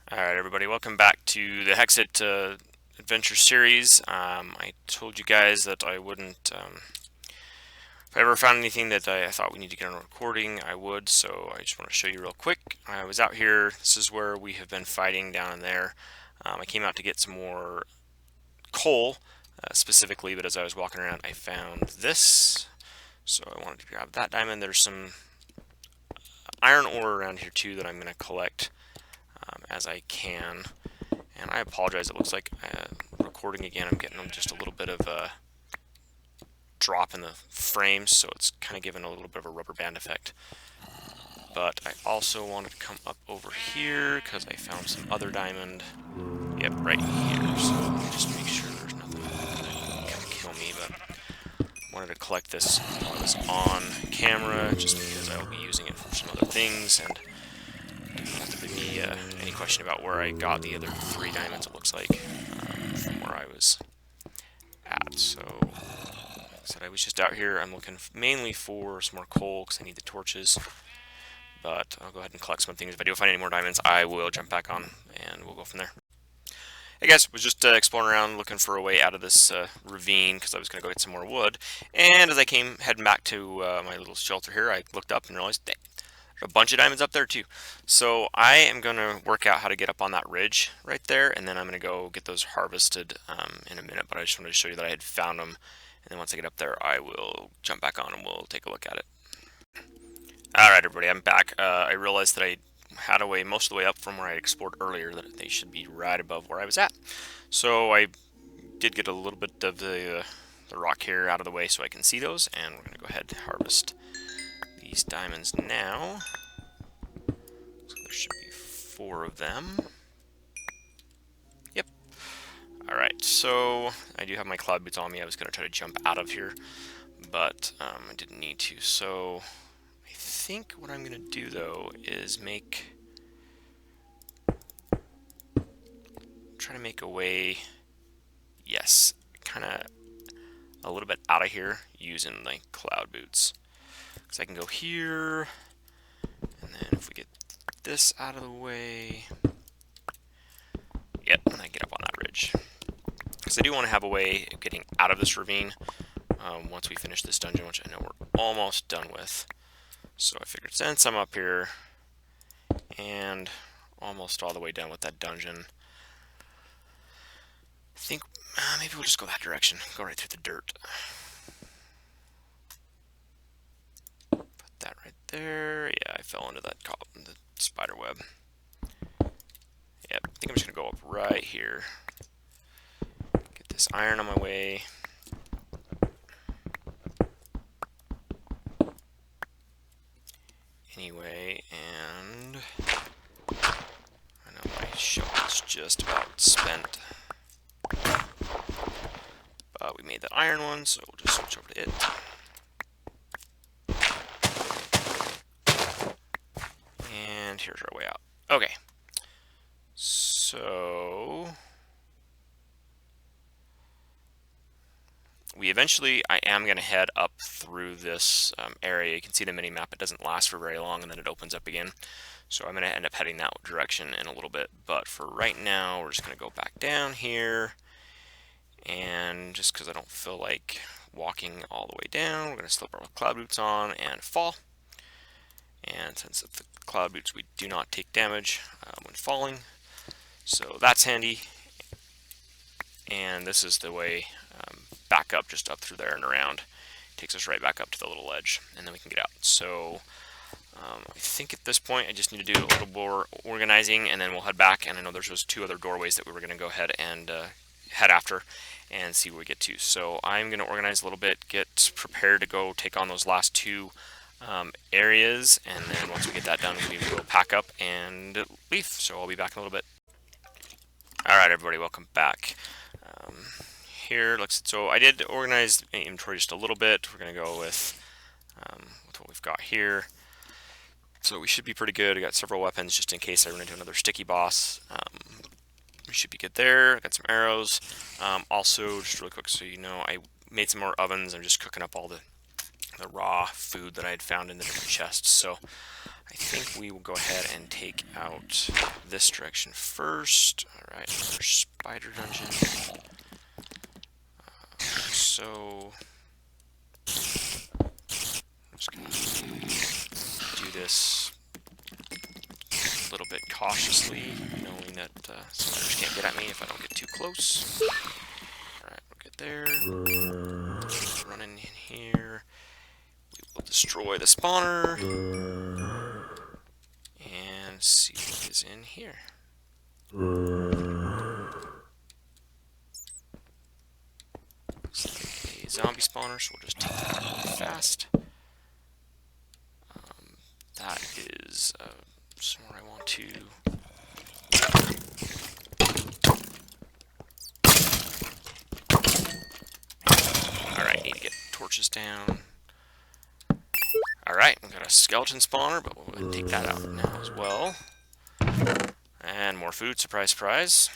Alright everybody, welcome back to the Hexxit Adventure series. I told you guys that I wouldn't, if I ever found anything that I thought we need to get on a recording, I would, so I just want to show you real quick. I was out here, this is where we have been fighting down in there. I came out to get some more coal, specifically, but as I was walking around I found this, so I wanted to grab that diamond. There's some iron ore around here too that I'm going to collect as I can. And I apologize, it looks like recording again, I'm getting just a little bit of a drop in the frames, so it's kind of giving a little bit of a rubber band effect. But I also wanted to come up over here because I found some other diamond. Yep, right here. So let me just make sure there's nothing that can kill me, but I wanted to collect this while I was on camera just because I will be using it for some other things, and not to be any question about where I got the other 3 diamonds, it looks like, from where I was at. So, like I said, I was just out here. I'm looking mainly for some more coal because I need the torches. But I'll go ahead and collect some things. If I do find any more diamonds, I will jump back on and we'll go from there. Hey guys, was just exploring around looking for a way out of this ravine because I was going to go get some more wood. And as I came heading back to my little shelter here, I looked up and realized, dang, a bunch of diamonds up there too. So I am going to work out how to get up on that ridge right there, and then I'm going to go get those harvested in a minute. But I just wanted to show you that I had found them, and then once I get up there I will jump back on and we'll take a look at it. Alright everybody, I'm back. I realized that I had a way most of the way up from where I explored earlier, that they should be right above where I was at. So I did get a little bit of the rock here out of the way so I can see those, and we're going to go ahead and harvest these diamonds now. So there should be 4 of them. Yep. Alright, so I do have my cloud boots on me. I was going to try to jump out of here, but I didn't need to. So I think what I'm going to do though is try to make a way, yes, kind of a little bit out of here using like cloud boots. So I can go here, and then if we get this out of the way, yep, and I get up on that ridge. Because I do want to have a way of getting out of this ravine once we finish this dungeon, which I know we're almost done with. So I figured since I'm up here and almost all the way done with that dungeon, I think maybe we'll just go that direction, go right through the dirt. That right there. Yeah, I fell into the spider web. Yep, I think I'm just gonna go up right here. Get this iron on my way. Anyway, and I know my shovel's just about spent. But we made that iron one, so we'll just switch over to it. And here's our way out. Okay. So I am going to head up through this area. You can see the mini-map. It doesn't last for very long, and then it opens up again. So I'm going to end up heading that direction in a little bit. But for right now, we're just going to go back down here. And just because I don't feel like walking all the way down, we're going to slip our cloud boots on and fall. And since it's the cloud boots, we do not take damage when falling. So that's handy. And this is the way back up, just up through there and around. Takes us right back up to the little ledge, and then we can get out. So I think at this point I just need to do a little more organizing, and then we'll head back. And I know there's those 2 other doorways that we were going to go ahead and head after and see where we get to. So I'm going to organize a little bit, get prepared to go take on those last 2 areas, and then once we get that done, we will pack up and leave. So I'll be back in a little bit. Alright everybody, welcome back. Here, so I did organize the inventory just a little bit. We're going to go with what we've got here. So we should be pretty good. I got several weapons just in case I run into another sticky boss. We should be good there. I got some arrows. Also, just really quick so you know, I made some more ovens. I'm just cooking up all the raw food that I had found in the different chests. So I think we will go ahead and take out this direction first. Alright, another spider dungeon. So I'm just going to do this a little bit cautiously, knowing that spiders can't get at me if I don't get too close. Alright, we'll get there. Running in here. We will destroy the spawner. And see what is in here. Looks like a zombie spawner, so we'll just take that out really fast. That is somewhere I want to. Alright, need to get torches down. Alright, we've got a skeleton spawner, but we'll go ahead and take that out now as well. And more food, surprise, surprise.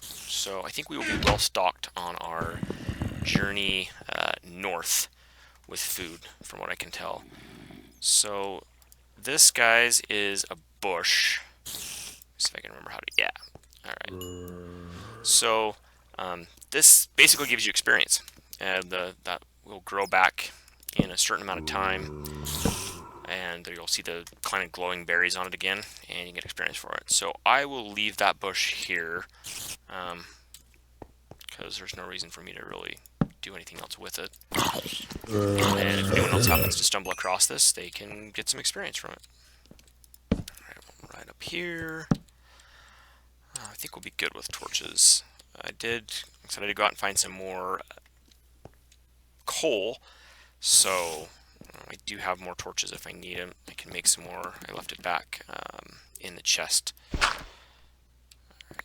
So I think we will be well stocked on our journey north with food, from what I can tell. So this, guys, is a bush. Let's see if I can remember how to. Yeah. Alright. So this basically gives you experience. And that will grow back in a certain amount of time. And there you'll see the kind of glowing berries on it again, and you can get experience for it. So I will leave that bush here, because there's no reason for me to really do anything else with it. And if anyone else happens to stumble across this, they can get some experience from it. Alright, right up here. I think we'll be good with torches. I did go out and find some more coal, so I do have more torches if I need them. I can make some more. I left it back in the chest. Alright,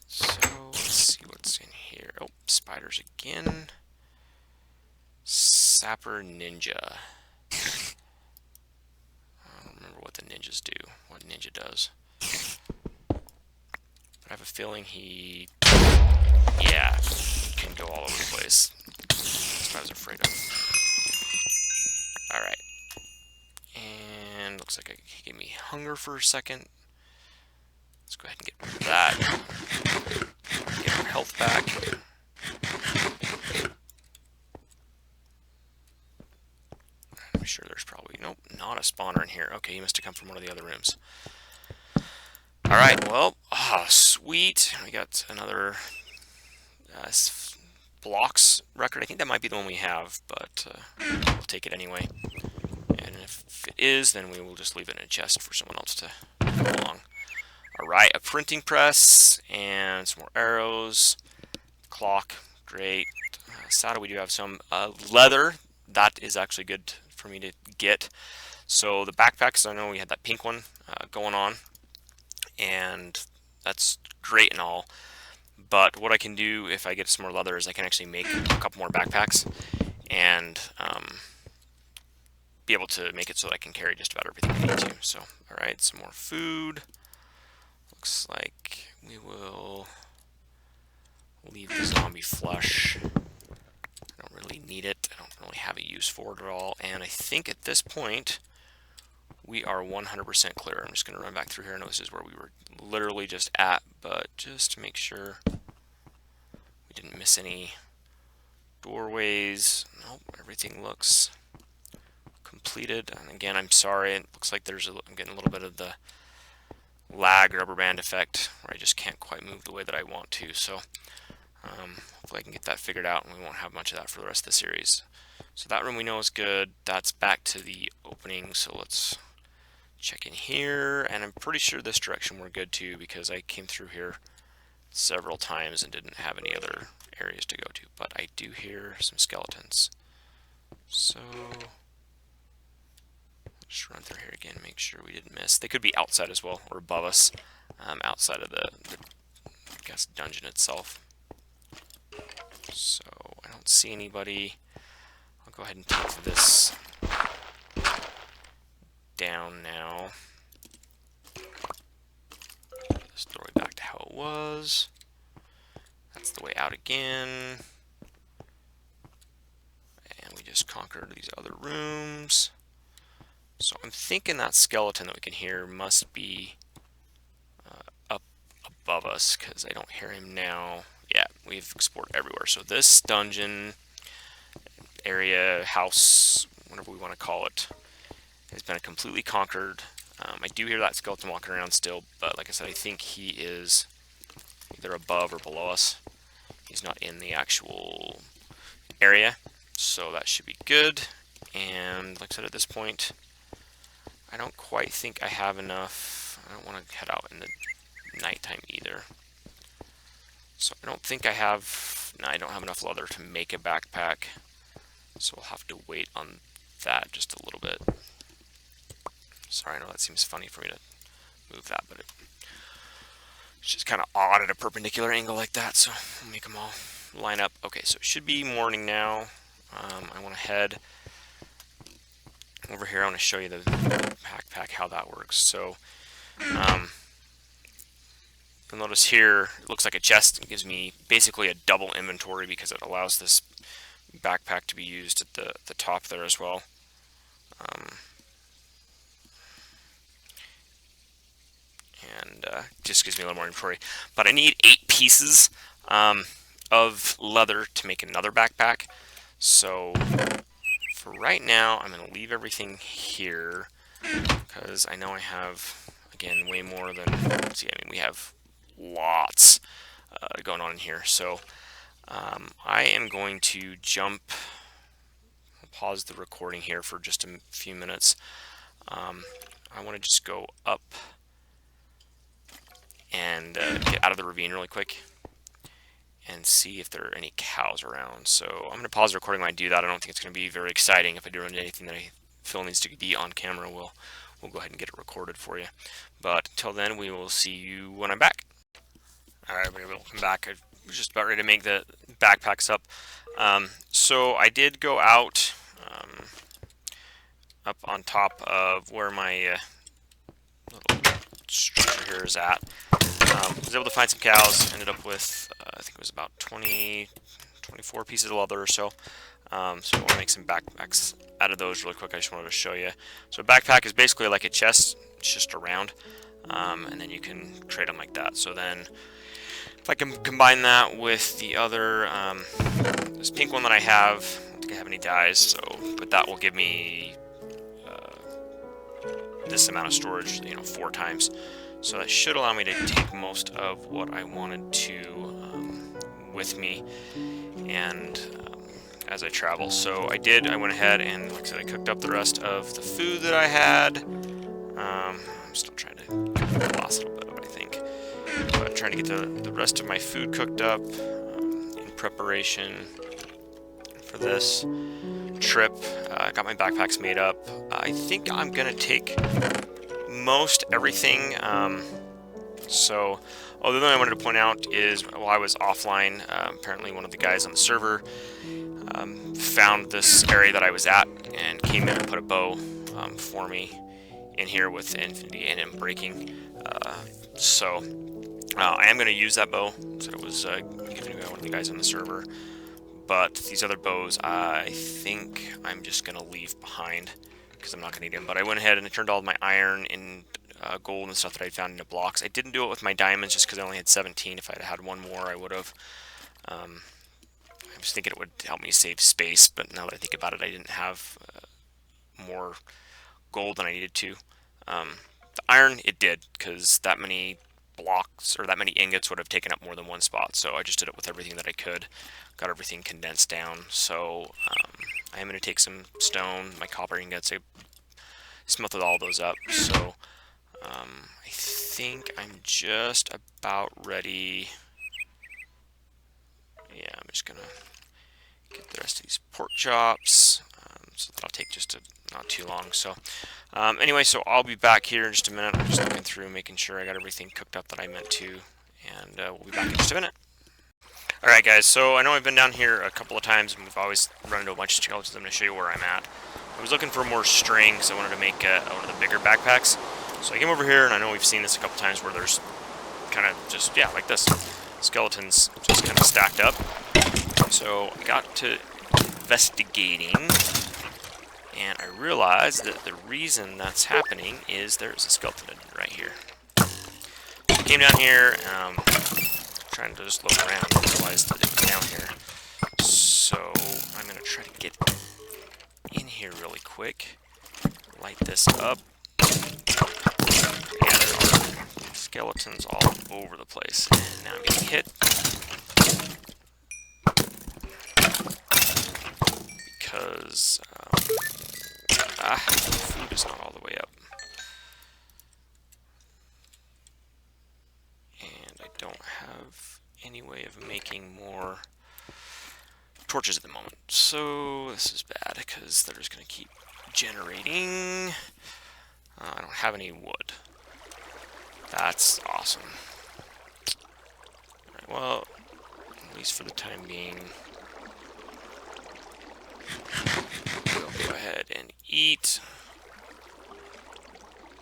so let's see what's in here. Oh, spiders again. Sapper Ninja. I don't remember what the ninjas do. What ninja does. But I have a feeling he, yeah, can go all over the place. That's what I was afraid of. Alright. And looks like he gave me hunger for a second. Let's go ahead and get that. Get our health back. I'm sure there's probably, nope, not a spawner in here. Okay, he must have come from one of the other rooms. Alright, well, sweet. We got another blocks record. I think that might be the one we have, but we'll take it anyway. And if it is, then we will just leave it in a chest for someone else to come along. Alright, a printing press and some more arrows. Clock, great. Saddle, we do have some. Leather, that is actually good for me to get. So the backpacks, I know we had that pink one going on, and that's great and all. But what I can do if I get some more leather is I can actually make a couple more backpacks and be able to make it so that I can carry just about everything I need to. So, alright, some more food. Looks like we will leave the zombie flesh. I don't really need it. I don't really have a use for it at all. And I think at this point, we are 100% clear. I'm just going to run back through here. I know this is where we were literally just at, but just to make sure we didn't miss any doorways. Nope, everything looks completed. And again, I'm sorry. It looks like I'm getting a little bit of the lag rubber band effect where I just can't quite move the way that I want to. So hopefully I can get that figured out and we won't have much of that for the rest of the series. So that room we know is good. That's back to the opening. So let's check in here. And I'm pretty sure this direction we're good to because I came through here several times and didn't have any other areas to go to. But I do hear some skeletons. So just run through here again, make sure we didn't miss. They could be outside as well, or above us, outside of the I guess, dungeon itself. So I don't see anybody. I'll go ahead and take this down now. This story back to how it was. That's the way out again. And we just conquered these other rooms. So I'm thinking that skeleton that we can hear must be up above us, because I don't hear him now. Yeah, we've explored everywhere. So this dungeon area, house, whatever we want to call it, has been completely conquered. I do hear that skeleton walking around still, but like I said, I think he is either above or below us. He's not in the actual area, so that should be good. And like I said, at this point, I don't quite think I have enough. I don't want to head out in the nighttime either. So I don't think I have, no, I don't have enough leather to make a backpack. So we'll have to wait on that just a little bit. Sorry, I know that seems funny for me to move that, but it's just kind of odd at a perpendicular angle like that. So we'll make them all line up. Okay, so it should be morning now. I want to head over here. I want to show you the backpack, how that works. So you'll notice here, it looks like a chest. It gives me basically a double inventory because it allows this backpack to be used at the top there as well. And just gives me a little more inventory. But I need 8 pieces of leather to make another backpack. So for right now, I'm going to leave everything here because I know I have, again, way more than, see, I mean, we have lots going on in here. So I am going to pause the recording here for just a few minutes. I want to just go up and get out of the ravine really quick and see if there are any cows around. So I'm going to pause the recording when I do that. I don't think it's going to be very exciting. If I do run into anything that I feel needs to be on camera, we'll go ahead and get it recorded for you. But until then, we will see you when I'm back. Alright, everybody, welcome back. I was just about ready to make the backpacks up. So I did go out up on top of where my little structure here is at. I was able to find some cows. Ended up with, I think it was about 24 pieces of leather or so. So I want to make some backpacks out of those really quick. I just wanted to show you. So a backpack is basically like a chest. It's just a round. And then you can trade them like that. So then if I can combine that with the other, this pink one that I have, I don't think I have any dyes, so, but that will give me this amount of storage, 4 times. So that should allow me to take most of what I wanted to with me and as I travel. So I went ahead and, like I said, I cooked up the rest of the food that I had. I'm still trying to get the last little bit of it, I think. But trying to get the rest of my food cooked up in preparation for this trip. I got my backpacks made up. I think I'm going to take most everything. So, the other thing I wanted to point out is while I was offline, apparently one of the guys on the server found this area that I was at and came in and put a bow for me in here with Infinity and in breaking. So I am going to use that bow. So it was given by one of the guys on the server. But these other bows, I think I'm just going to leave behind because I'm not going to need them. But I went ahead and I turned all of my iron and gold and stuff that I found into blocks. I didn't do it with my diamonds just because I only had 17. If I had one more, I would have. I was thinking it would help me save space, but now that I think about it, I didn't have more gold than I needed to. The iron, it did, because that many blocks or that many ingots would have taken up more than one spot. So I just did it with everything that I could. Got everything condensed down. So I am going to take some stone, my copper ingots. I smelted all those up. So I think I'm just about ready. Yeah, I'm just going to get the rest of these pork chops. So that'll take just not too long. So anyway, so I'll be back here in just a minute. I'm just looking through, making sure I got everything cooked up that I meant to, and we'll be back in just a minute. Alright guys, so I know I've been down here a couple of times, and we've always run into a bunch of skeletons. I'm going to show you where I'm at. I was looking for more string, because I wanted to make one of the bigger backpacks. So I came over here, and I know we've seen this a couple times where there's kind of just, yeah, like this. Skeletons just kind of stacked up. So I got to investigating. And I realized that the reason that's happening is there's a skeleton right here. I came down here, trying to just look around and realized that it was down here. So I'm going to try to get in here really quick, light this up. Yeah, there are skeletons all over the place, and now I'm getting hit because food is not all the way up, and I don't have any way of making more torches at the moment. So this is bad because they're just going to keep generating. I don't have any wood. That's awesome. Alright, well, at least for the time being, we'll go ahead and eat.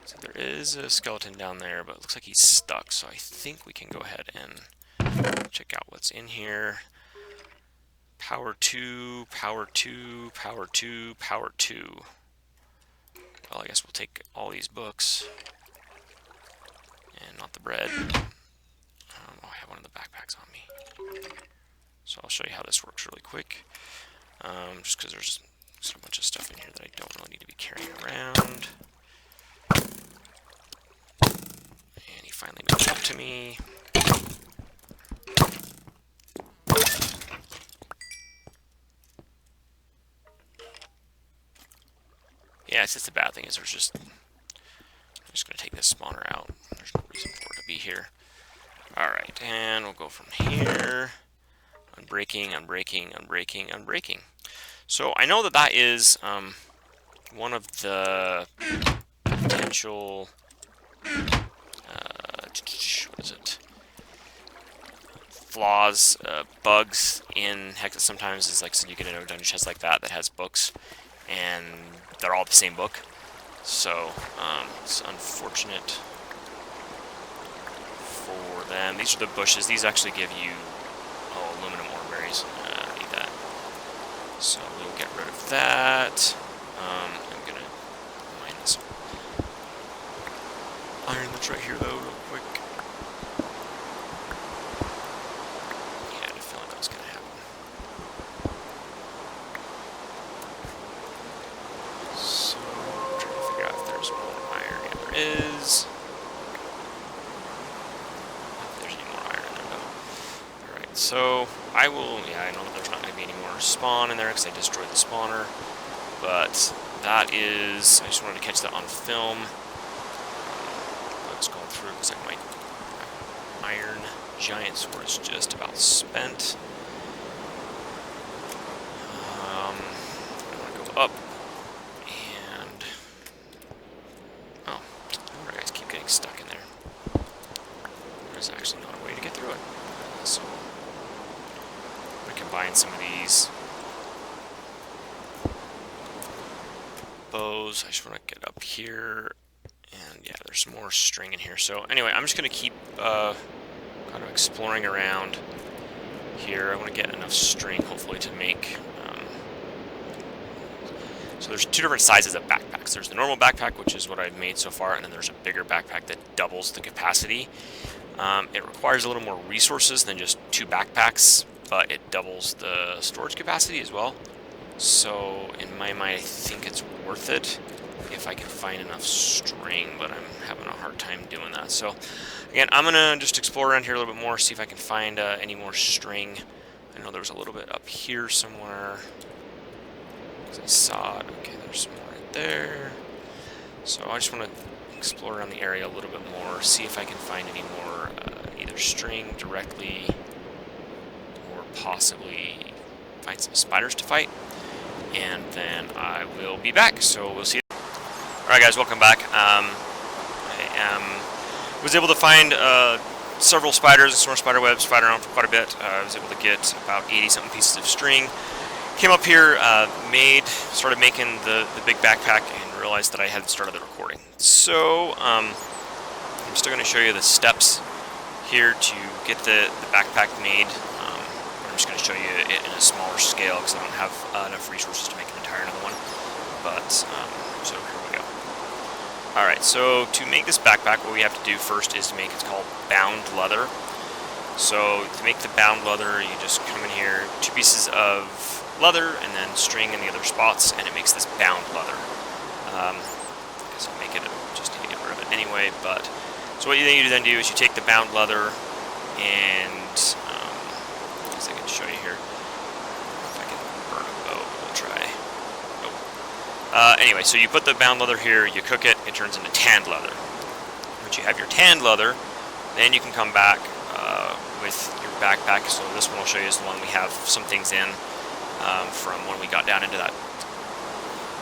So there is a skeleton down there, but it looks like he's stuck, so I think we can go ahead and check out what's in here. Power 2, power 2, power 2, power 2. Well, I guess we'll take all these books. And not the bread. Oh, I have one of the backpacks on me. So I'll show you how this works really quick. Just because there's a bunch of stuff in here that I don't really need to be carrying around. And he finally moved up to me. Yeah, it's just the bad thing is I'm just going to take this spawner out. There's no reason for it to be here. Alright, and we'll go from here. Unbreaking, unbreaking, unbreaking, unbreaking. So I know that that is one of the potential, what is it? Flaws, bugs in Hexxit sometimes is like, so you get a dungeon chest like that that has books, and they're all the same book. So, it's unfortunate for them. These are the bushes. These actually give you, aluminum ore berries. I need that. So we'll get rid of that. I'm going to mine this iron that's right here, though, real quick. Yeah, I had a feeling that was going to happen. So, I'm trying to figure out if there's more iron. Yeah, there is. If there's any more iron in there, though. Alright, so I will, yeah, I know that there's not going to be any more spawn in there because I destroyed the spawner. But that is, I just wanted to catch that on film. Let's go through it. Looks like my iron giant sword is just about spent. I want to go up. And, oh, no wonder guys keep getting stuck in there. There's actually not a way to get through it. So, I'm going to combine some of these bows. I just want to get up here. And yeah, there's more string in here. So anyway, I'm just going to keep kind of exploring around here. I want to get enough string, hopefully, to make... So there's two different sizes of backpacks. There's the normal backpack, which is what I've made so far, and then there's a bigger backpack that doubles the capacity. It requires a little more resources than just two backpacks, but it doubles the storage capacity as well. So in my mind, I think it's worth it if I can find enough string, but I'm having a hard time doing that. So again, I'm gonna just explore around here a little bit more, see if I can find any more string. I know there was a little bit up here somewhere, because I saw it. Okay, there's some more right there. So I just want to explore around the area a little bit more, see if I can find any more either string directly, or possibly find some spiders to fight. And then I will be back, so we'll see you. Alright guys, welcome back. I was able to find several spiders and some more spider webs, spider around for quite a bit. I was able to get about 80-something pieces of string. Came up here, started making the big backpack, and realized that I hadn't started the recording. So, I'm still going to show you the steps here to get the backpack made. I'm just going to show you it in a smaller scale because I don't have enough resources to make an entire another one. but so here we go. Alright, so to make this backpack, what we have to do first is to make it's called bound leather. So to make the bound leather, you just come in here, 2 pieces of leather and then string in the other spots, and it makes this bound leather. I guess I'll make it, just need to get rid of it anyway, but so what you then do is you take the bound leather and I guess I can show you here. If I can burn a bow, we'll try. Anyway, so you put the bound leather here, you cook it, it turns into tanned leather. Once you have your tanned leather, then you can come back with your backpack. So this one I'll show you is the one we have some things in from when we got down into that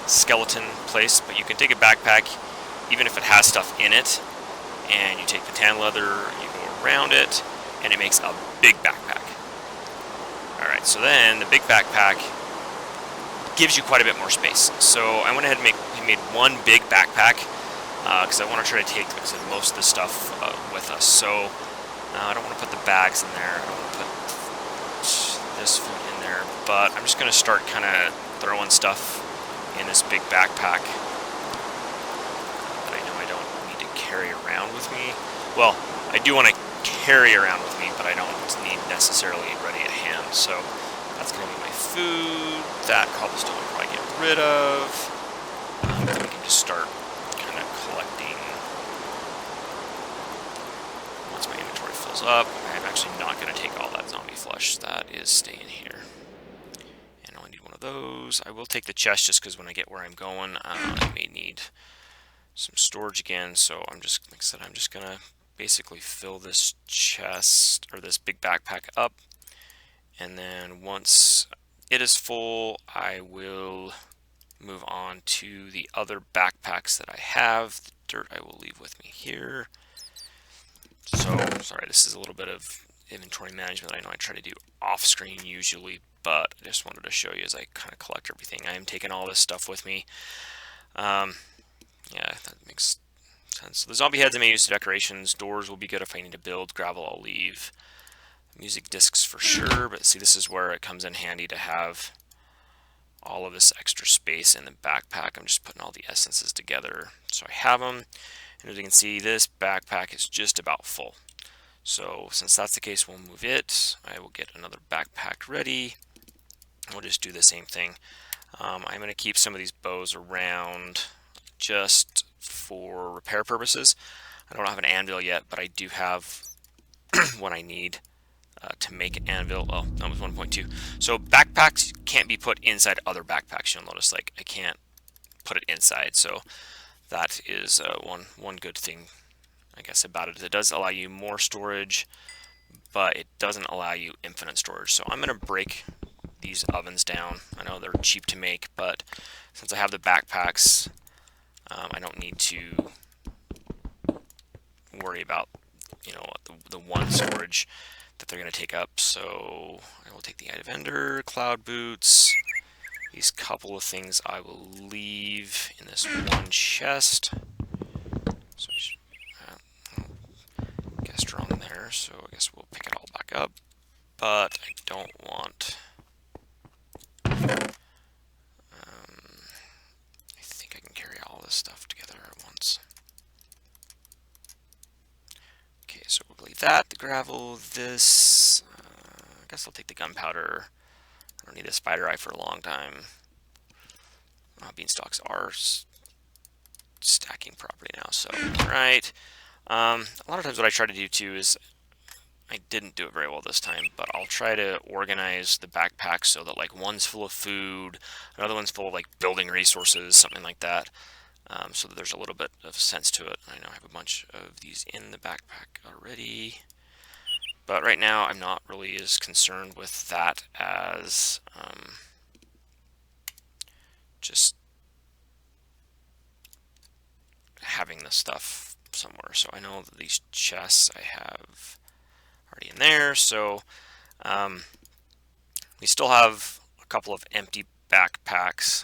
skeleton place. But you can take a backpack, even if it has stuff in it, and you take the tan leather, you go around it, and it makes a big backpack. Alright, so then the big backpack gives you quite a bit more space. So I went ahead and made one big backpack because I want to try to take, like I said, most of the stuff with us. So I don't want to put the bags in there. I don't want to put this food in there. But I'm just going to start kind of throwing stuff in this big backpack that I know I don't need to carry around with me. Well, I do want to carry around with me, but I don't need necessarily ready at hand. So that's going to be my food. That cobblestone I'll probably get rid of. We can just start kind of collecting. Once my inventory fills up, I'm actually not going to take all that zombie flesh. That is staying here. And I only need one of those. I will take the chest just because when I get where I'm going, I may need some storage again. So I'm just, like I said, I'm just going to basically fill this chest, or this big backpack up. And then once it is full, I will move on to the other backpacks that I have. The dirt I will leave with me here. So, sorry, this is a little bit of inventory management I know I try to do off screen usually, but I just wanted to show you as I kind of collect everything. I am taking all this stuff with me. Yeah, that makes sense. So the zombie heads I may use to decorations. Doors will be good if I need to build. Gravel I'll leave. Music discs for sure, but see, this is where it comes in handy to have all of this extra space in the backpack. I'm just putting all the essences together so I have them. And as you can see, this backpack is just about full. So since that's the case, we'll move it. I will get another backpack ready. We'll just do the same thing. I'm going to keep some of these bows around just for repair purposes. I don't have an anvil yet, but I do have what I need to make an anvil. Well, that was 1.2. So backpacks can't be put inside other backpacks. You'll notice, like, I can't put it inside. So that is one good thing, I guess, about it. It does allow you more storage, but it doesn't allow you infinite storage. So I'm going to break these ovens down. I know they're cheap to make, but since I have the backpacks, I don't need to worry about, you know, the one storage that they're going to take up. So I will take the Eye of Ender, cloud boots. These couple of things I will leave in this one chest. So guessed wrong there, so I guess we'll pick it all back up. But I don't want. I think I can carry all this stuff together at once. Okay, so we'll leave that, the gravel, this. I guess I'll take the gunpowder. I don't need a spider eye for a long time. Beanstalks are stacking properly now, so alright. A lot of times what I try to do too is, I didn't do it very well this time, but I'll try to organize the backpack so that, like, one's full of food, another one's full of, like, building resources, something like that, so that there's a little bit of sense to it. I know I have a bunch of these in the backpack already, but right now I'm not really as concerned with that as just having the stuff somewhere. So I know that these chests I have already in there, so we still have a couple of empty backpacks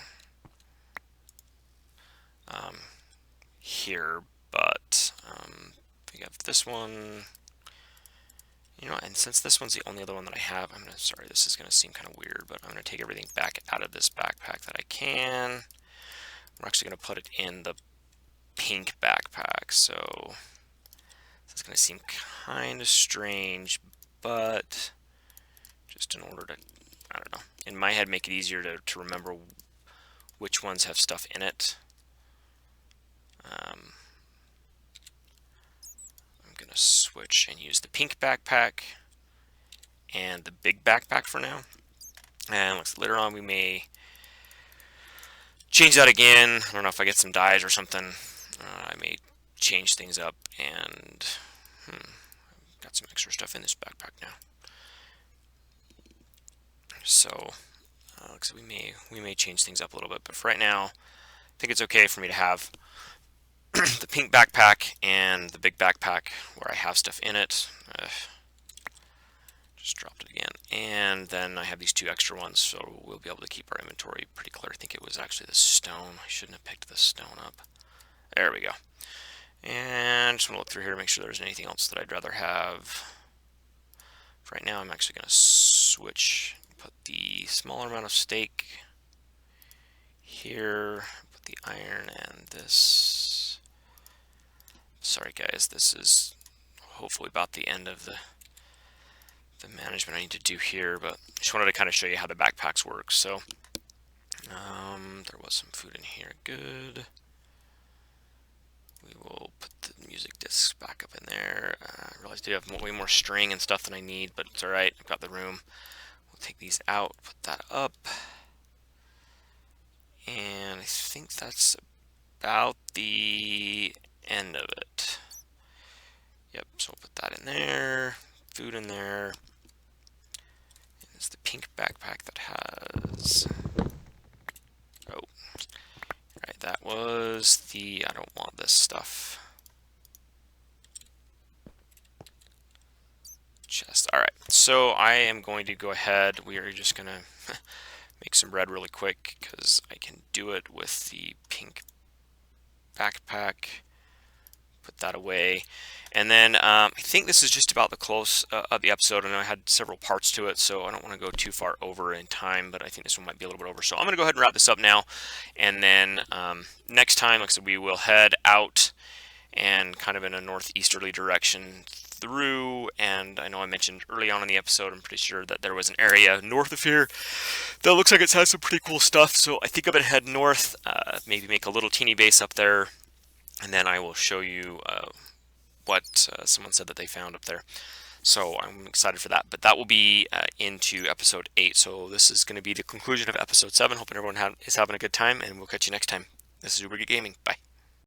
here, but we have this one, you know, and since this one's the only other one that I have, sorry, this is going to seem kind of weird, but I'm going to take everything back out of this backpack that I can. we're actually going to put it in the pink backpack. So it's going to seem kind of strange, but just in order to, I don't know, in my head make it easier to remember which ones have stuff in it. I'm going to switch and use the pink backpack and the big backpack for now. And later on we may change that again. I don't know if I get some dyes or something. I may change things up, and got some extra stuff in this backpack now. So we may change things up a little bit, but for right now, I think it's okay for me to have the pink backpack and the big backpack where I have stuff in it. Just dropped it again, and then I have these two extra ones, so we'll be able to keep our inventory pretty clear. I think it was actually the stone. I shouldn't have picked the stone up. There we go. And just want to look through here to make sure there's anything else that I'd rather have. For right now, I'm actually going to switch, put the smaller amount of steak here, put the iron and this. Sorry guys, this is hopefully about the end of the management I need to do here, but I just wanted to kind of show you how the backpacks work. So there was some food in here. Good. We will put the music discs back up in there. I realize I do have way more string and stuff than I need, but it's alright. I've got the room. We'll take these out, put that up. And I think that's about the end of it. Yep, so we'll put that in there. Food in there. It's the pink backpack that has, oh, right, that was the, I don't want this stuff. Chest. All right, so I am going to go ahead. We are just going to make some bread really quick because I can do it with the pink backpack. Put that away. And then I think this is just about the close of the episode. I know I had several parts to it, so I don't want to go too far over in time, but I think this one might be a little bit over. So I'm going to go ahead and wrap this up now. And then next time, like I said, we will head out and kind of in a northeasterly direction through. And I know I mentioned early on in the episode, I'm pretty sure that there was an area north of here that looks like it has some pretty cool stuff. So I think I'm going to head north, maybe make a little teeny base up there. And then I will show you what someone said that they found up there. So I'm excited for that. But that will be into episode 8. So this is going to be the conclusion of episode 7. Hoping everyone is having a good time, and we'll catch you next time. This is Wiki Gaming. Bye.